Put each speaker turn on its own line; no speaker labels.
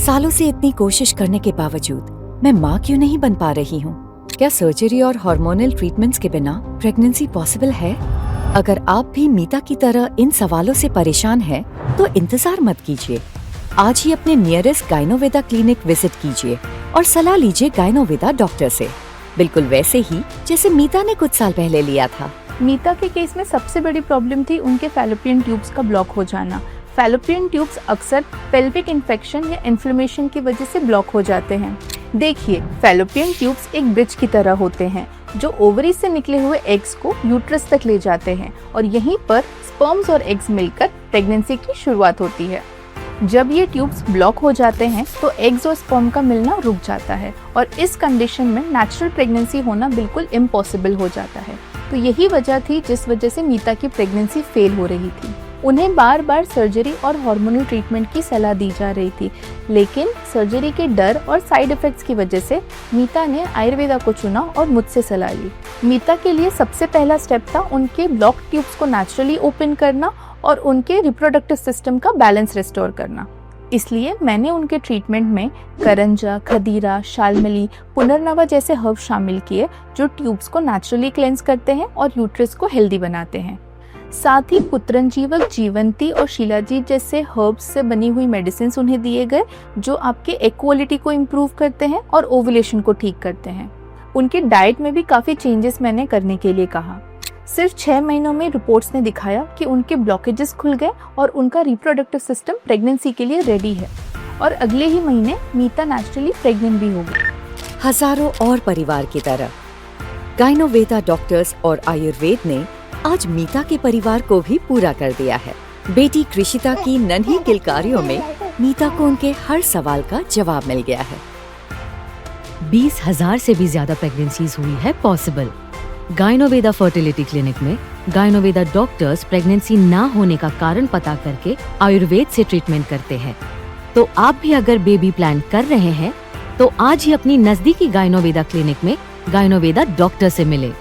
सालों से इतनी कोशिश करने के बावजूद मैं माँ क्यों नहीं बन पा रही हूँ? क्या सर्जरी और हार्मोनल ट्रीटमेंट्स के बिना प्रेगनेंसी पॉसिबल है? अगर आप भी मीता की तरह इन सवालों से परेशान हैं, तो इंतजार मत कीजिए। आज ही अपने नियरेस्ट गायनोवेदा क्लिनिक विजिट कीजिए और सलाह लीजिए गायनोवेदा डॉक्टर से, बिल्कुल वैसे ही जैसे मीता ने कुछ साल पहले लिया था।
मीता के केस में सबसे बड़ी प्रॉब्लम थी उनके फैलोपियन ट्यूब्स का ब्लॉक हो जाना। फैलोपियन ट्यूब्स अक्सर पेल्विक इन्फेक्शन या इन्फ्लेमेशन की वजह से ब्लॉक हो जाते हैं। देखिए, फैलोपियन ट्यूब्स एक ब्रिज की तरह होते हैं जो ओवरी से निकले हुए एग्स को यूट्रस तक ले जाते हैं और यहीं पर स्पर्म्स और एग्स मिलकर प्रेगनेंसी की शुरुआत होती है। जब ये ट्यूब्स ब्लॉक हो जाते हैं तो एग्स और स्पर्म का मिलना रुक जाता है और इस कंडीशन में नेचुरल प्रेगनेंसी होना बिल्कुल इम्पॉसिबल हो जाता है। तो यही वजह थी जिस वजह से मीता की प्रेगनेंसी फेल हो रही थी। उन्हें बार बार सर्जरी और हार्मोनल ट्रीटमेंट की सलाह दी जा रही थी, लेकिन सर्जरी के डर और साइड इफेक्ट्स की वजह से मीता ने आयुर्वेदा को चुना और मुझसे सलाह ली। मीता के लिए सबसे पहला स्टेप था उनके ब्लॉक ट्यूब्स को नेचुरली ओपन करना और उनके रिप्रोडक्टिव सिस्टम का बैलेंस रिस्टोर करना। इसलिए मैंने उनके ट्रीटमेंट में करंजा, खदीरा, शालमली, पुनर्नवा जैसे हर्ब शामिल किए जो ट्यूब्स को नेचुरली क्लेंस करते हैं और यूट्रस को हेल्दी बनाते हैं। साथ ही पुत्रनजीवक, जीवंती और शिलाजीत जैसे हर्ब्स से बनी हुई मेडिसिन उन्हें दिए गए जो आपके एग क्वालिटी को इम्प्रूव करते हैं और ओवुलेशन को ठीक करते हैं। उनके डाइट में भी काफ़ी चेंजेस मैंने करने के लिए कहा। सिर्फ 6 महीनों में रिपोर्ट्स ने दिखाया कि उनके ब्लॉकेजेस खुल गए और उनका रिप्रोडक्टिव सिस्टम प्रेगनेंसी के लिए रेडी है और अगले ही महीने मीता नेचुरली प्रेग्नेंट भी हो गई।
हजारों और परिवार की तरह गायनोवेदा डॉक्टर्स और आयुर्वेद ने आज मीता के परिवार को भी पूरा कर दिया है। बेटी कृषिता की नन्ही किलकारियों में मीता को उनके हर सवाल का जवाब मिल गया है।
20,000 से भी ज्यादा प्रेगनेंसीज हुई है पॉसिबल। गायनोवेदा फर्टिलिटी क्लिनिक में गायनोवेदा डॉक्टर्स प्रेगनेंसी ना होने का कारण पता करके आयुर्वेद से ट्रीटमेंट करते हैं। तो आप भी अगर बेबी प्लान कर रहे हैं तो आज ही अपनी नजदीकी गायनोवेदा क्लिनिक में गायनोवेदा डॉक्टर से मिले।